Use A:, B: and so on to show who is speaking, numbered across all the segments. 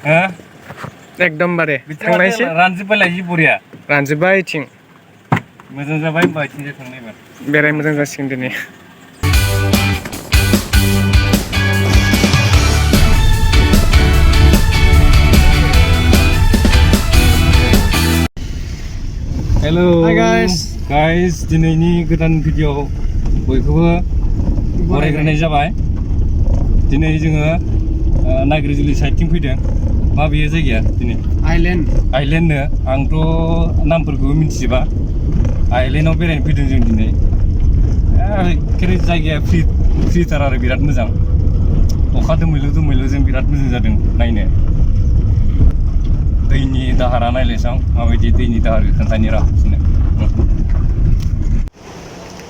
A: एकदमबारे थांनायसै
B: रानजोब्बायलाय जि बरिया
A: रानजोब्बाय इथिं
B: मोजां जाबाय होमबा इथिंजाय थांनायमोन
A: बेराय मोजां जासिगोन दिनै
B: हेलो गाइस दिनैनि गोदान भिडिअ बयखौबो बरायग्रोनाय जाबाय दिनै जोङो नागिरजुलि साइडथिं फैदों मा बेयो जायगाया दिनै आइलेण्डनो आंथ' नामफोरखौबो मिथिजोबा आइलेण्डआव बेरायनो फैदों जों दिनै एखेबारे जायगाया फ्रिथार आरो बिराद मोजां अखा दोमैलु बिराद मोजां जादों नायनो दैनि दाहारा नायलायसां माबायदि दैनि दाहारखौ खोन्थानि र'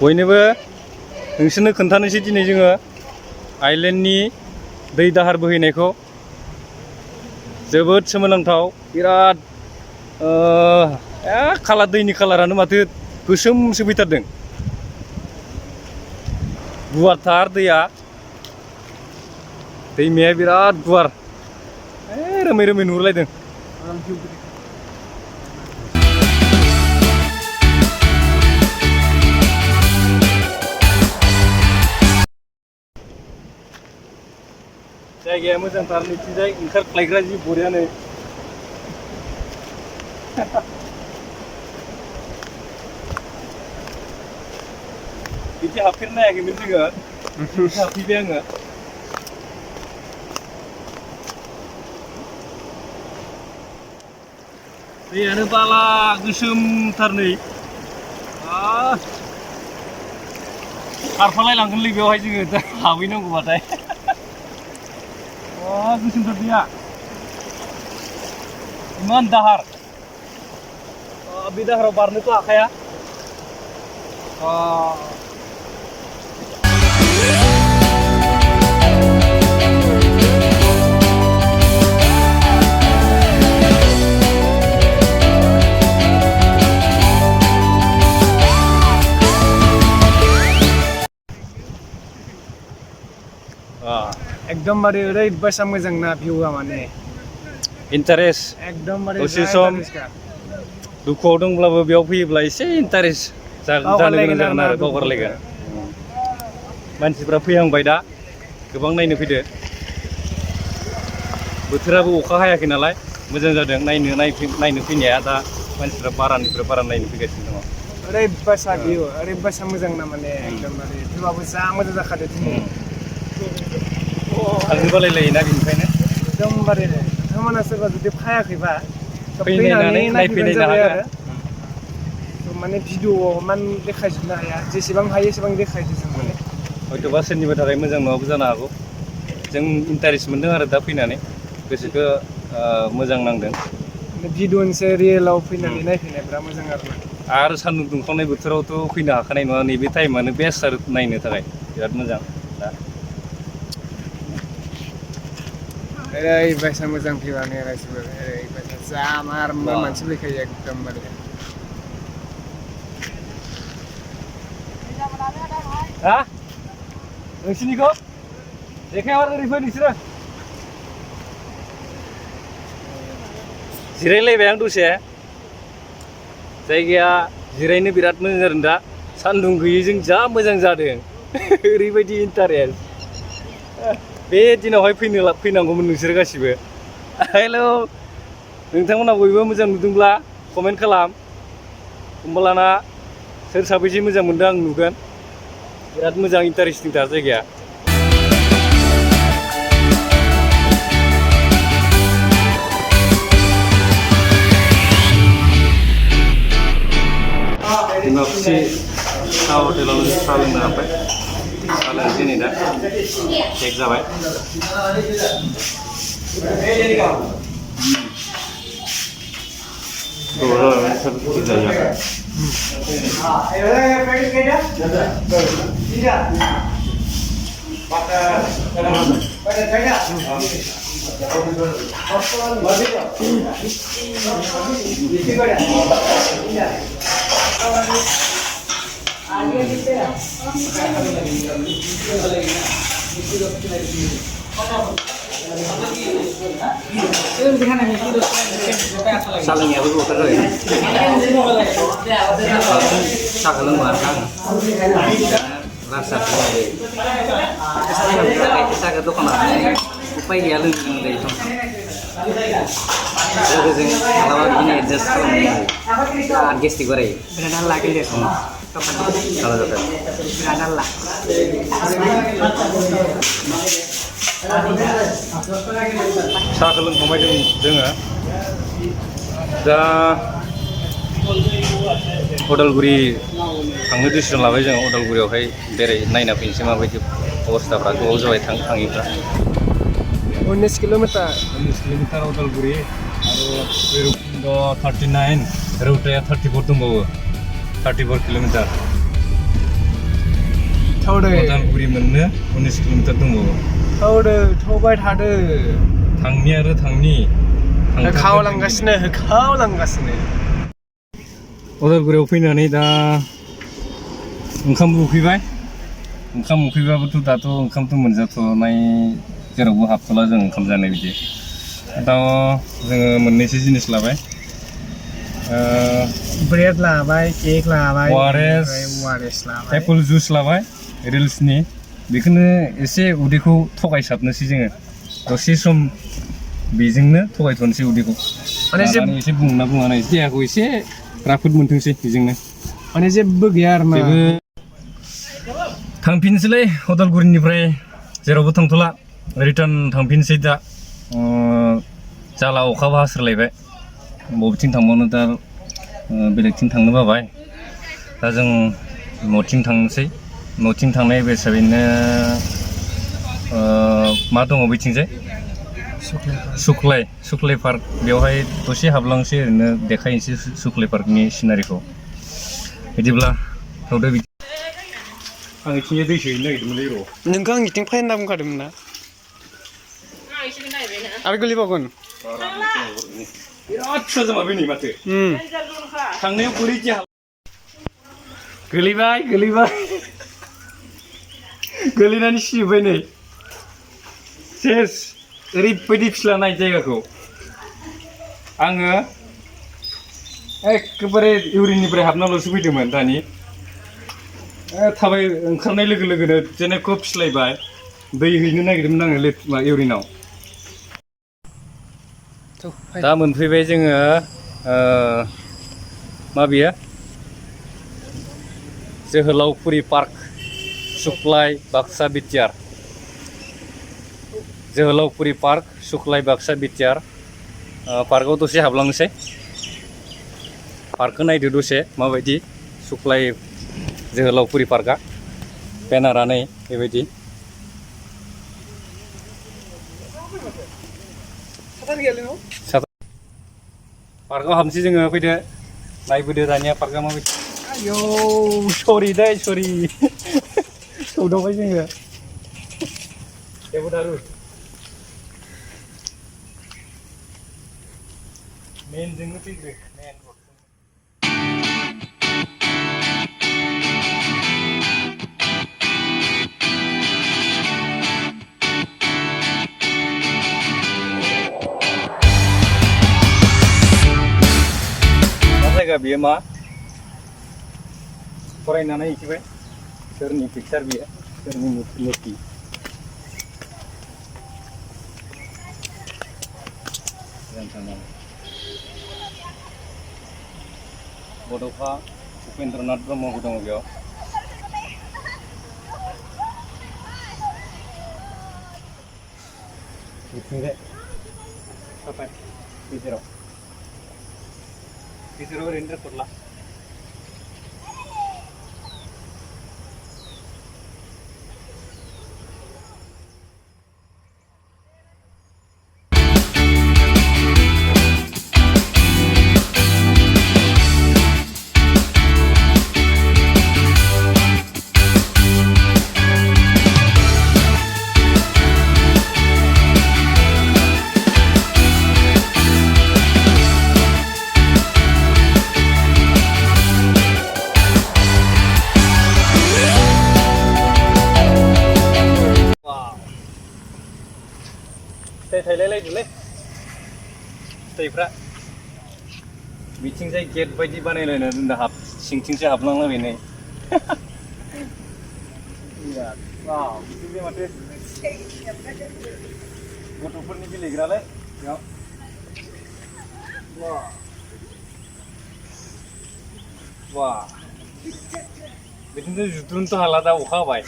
B: बयनोबो नोंसोरनो खोन्थानोसै दिनै जोङो आइलेण्डनि दै दाहार बोहैनायखौ जोबोद सोमोनांथाव बिराद दैनि कालारानो माथो गोसोमसो फैथारदों गुवारथार दैया दैमाया बिराद गुवार रोमै रोमै नुहुरलायदों जायगाया मोजांथार नैथिंजाय ओंखारख्लायग्रा जि बरियानो बिदि हाबफेरनो हायाखैमोन जोङो हाबफैबाय आङो दैयानो बाला गोसोमथार नै खारफालायलांगोनलै बेवहाय जोङो दा हाबहैनांगौबाथाय गोसोमथार दैया इमान दाहार बे दाहाराव बारनोथ' हाखाया
A: एकदमबारे ओरैबायसा मोजां ना भिउआ माने
B: इन्टारेस्ट
A: एकदमबारे
B: दसे सम दुखुआव दंब्लाबो बेयाव फैयोब्ला एसे इन्टारेस्ट जानो गोनां जागोन आरो बावगारलायगोन मानसिफ्रा फैहांबाय दा गोबां नायनो फैदो बोथोराबो अखा हायाखै नालाय मोजां जादों नायनो फैनाया दा मानसिफ्रा बारानिफ्राय बारा नायनो फैगासिनो दङ
A: ओरैबायसा भिउ ओरैबायसा मोजां ना माने एकदमबारे भिउआबो जा मोजां जाखादो दिनै
B: थांनो बालायलायोना बेनिखायनो
A: एकदमबारे नोंथांमोना सोरबा जुदि फायाखैबा
B: फैनानै नायफैनो हागोन
A: माने भिडिअआव इमान देखायजोबनो हाया जेसेबां हायो एसेबां देखायदो जों माने
B: हयथ'बा सोरनिबा थाखाय मोजां नङाबो जानो हागौ जों इन्टारेस्ट मोनदों आरो दा फैनानै गोसोखौ मोजां नांदों
A: भिडिअनिफ्राय रियेलाव फैनानै नायफैनायफ्रा मोजां
B: आरो सान्दुं दुंखावनाय बोथोरावथ' फैनो हाखानाय नङा नैबे टाइमानो बेस्ट आरो नायनो थाखाय बिराद मोजां दा
A: ओरैबायसा मोजां भिउआनो गासिबो ओरैबायसा जा मारबा मानसि फैखायो एकदमबारे
B: नोंसिनिखौ देखायहर ओरै फै नोंसोरो जिरायलायबाय आं दसे जायगाया जिरायनो बिराद मोजां जादों दा सान्दुं गैयैजों जा मोजां जादों ओरैबायदि इन्टारेस्ट बे दिनावहाय फैनांगौमोन नोंसोर गासिबो हेल' नोंथांमोना बयबो मोजां नुदोंब्ला कमेन्ट खालाम होमब्लाना सोर साबैसे मोजां मोनदों आं नुगोन बिराद मोजां इन्टारेस्टिं थार जायगाया बिमा खुसि साहा हटेलाव साहा लोंनो हाबाय साहा लोंनोसै नै दा केक जाबाय सालोंनायाबो गोबावथार जाबाय साहा लोंबा आं रासा साहा दखानाव उपाय गैया लोंनो गोनां जायो लोगोजों मालाबा बिदिनो एडजास्ट खालामनो आरो गेस्टिक बारायो
A: Benar lagi deh.
B: साला जाथार
A: Benar lah.
B: साहाखौ लोंखांबाय जोङो दा उदालगुरि थांनो डिसिसन लाबाय जों उदालगुरियावहाय नायना फैनोसै माबायदि अबस्थाफ्रा गोबाव जाबाय थाङिफ्रा
A: 19 kilometer.
B: 19 किलोमिटार उदालगुरि आरो भैरबकुन्द 39 रौताया 34 दंबावो 34 किलोमिटार उदालगुरि मोननो 19 किलोमिटार दंबावो
A: थौबाय थादो
B: थांनि आरो थांनि
A: होखावलांगासिनो
B: उदालगुरियाव फैनानै दा ओंखाम उखैबाय ओंखाम उखैबाबोथ' दाथ' ओंखामथ' मोनजाथ'नाय जेरावबो हाबथ'ला जों ओंखाम जानाय बिदि दा जोङो मोननैसो जिनिस लाबाय
A: ब्रेड लाबाय केक लाबाय
B: वारेस
A: लाबाय
B: एप्पल जुस लाबाय रिल्सनि बेखौनो एसे उदैखौ थगायसाबनोसै जोङो दसे सम बेजोंनो थगायथ'नोसै उदैखौ माने एसे बुंना बुंनानै देहाखौ एसे राफोद मोनथोंसै बेजोंनो
A: माने जेबो गैया आरो ना
B: थांफिनसैलै उदालगुरिनिफ्राय जेरावबो थांथ'ला रिटार्न थांफिनसै दा जाला अखाबो हास्रोलायबाय बबेथिं थांबावनो दा बेलेगथिं थांनो बाबाय दा जों न'थिं थांनोसै न'थिं थांनाय हिसाबैनो मा दङ बैथिंजाय सुक्लाय पार्क बेवहाय दसे हाबलांसै ओरैनो देखायनोसै सुक्लाय पार्कनि सिनारिखौ बिदिब्ला थावदो आं इथिंजाय दै सोहैनो नागिरदोंमोनलै र'
A: नोंखौ आं इथिं फाइन होनना बुंखादोंमोन ना आरो गोलैबावगोन
B: बिराद फिसा जामारबाय नै माथो थांनायाव बोरै गोलैबाय गोलैनानै सिजोब्बाय नै सेस ओरैबायदि फिस्ला नाय जायगाखौ आङो एखेबारे इउरिननिफ्राय हाबनाल'सो फैदोंमोन दानि थाबाय ओंखारनाय लोगो लोगोनो जेनेखौ फिस्लायबाय दै हैनो नागिरदोंमोन आङो इउरिनाव दा मोनफैबाय जोङो मा बियो जोहोलावफुरि पार्क सुक्लाय बाक्सा बिटिआर जोहोलावफुरि पार्क सुक्लाय बाक्सा बिटिआर पार्कआव दसे हाबलांनोसै पार्कखौ नायदो दसे माबायदि सुक्लाय जोहोलावफुरि पार्कआ बेनारा नै बेबायदि पार्कआव हाबनोसै जोङो फैदो नायबोदो दानिया पार्कआ माबायदि आयौ सरि सौदावबाय जोङो जेबो दारु मेनजोंनो फैग्रो मेन जायगा बियो मा फरायनानै इखिबाय सोरनि पिक्चार बियो सोरनि मुर्ति बड'फा उपेन्द्रनाथ ब्रह्मबो दङ बेयाव बिथिंजाय साफाय गेजेराव ओरैनो दोनथ'ला थायलायलायदोंलै फिथाइफ्रा बिथिंजाय गेट बायदि बानायलायना दोनदों सिंथिंसो हाबलांलायबाय नै वाव बिथिंजाय माथो गथ'फोरनि गेलेग्रालाय बेयाव वाह बिदिनो जुद्रुनोथ' हाला दा अखा हाबाय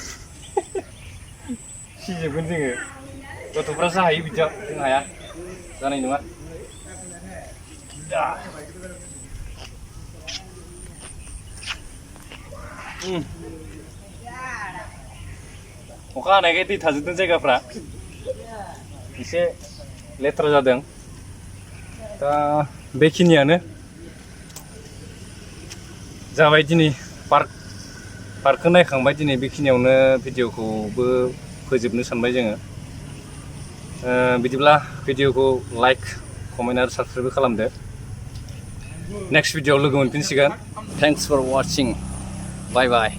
B: सिजोबगोन जोङो गथ'फ्रासो हायो बिदियाव जों हाया जानाय नङा अखा हानायखाय दै थाजोबदों जायगाफ्रा एसे लेथ्रा जादों दा बेखिनियानो जाबाय दिनै पार्कखौ नायखांबाय दिनै बेखिनियावनो भिडिअखौबो फोजोबनो सानबाय जोङो बिदिब्ला भिडिअखौ लाइक कमेन्ट आरो साबस्क्राइब खालामदो नेक्स्ट भिडिअआव लोगो मोनफिनसिगोन थेंक्स फर वाचिं बाय बाय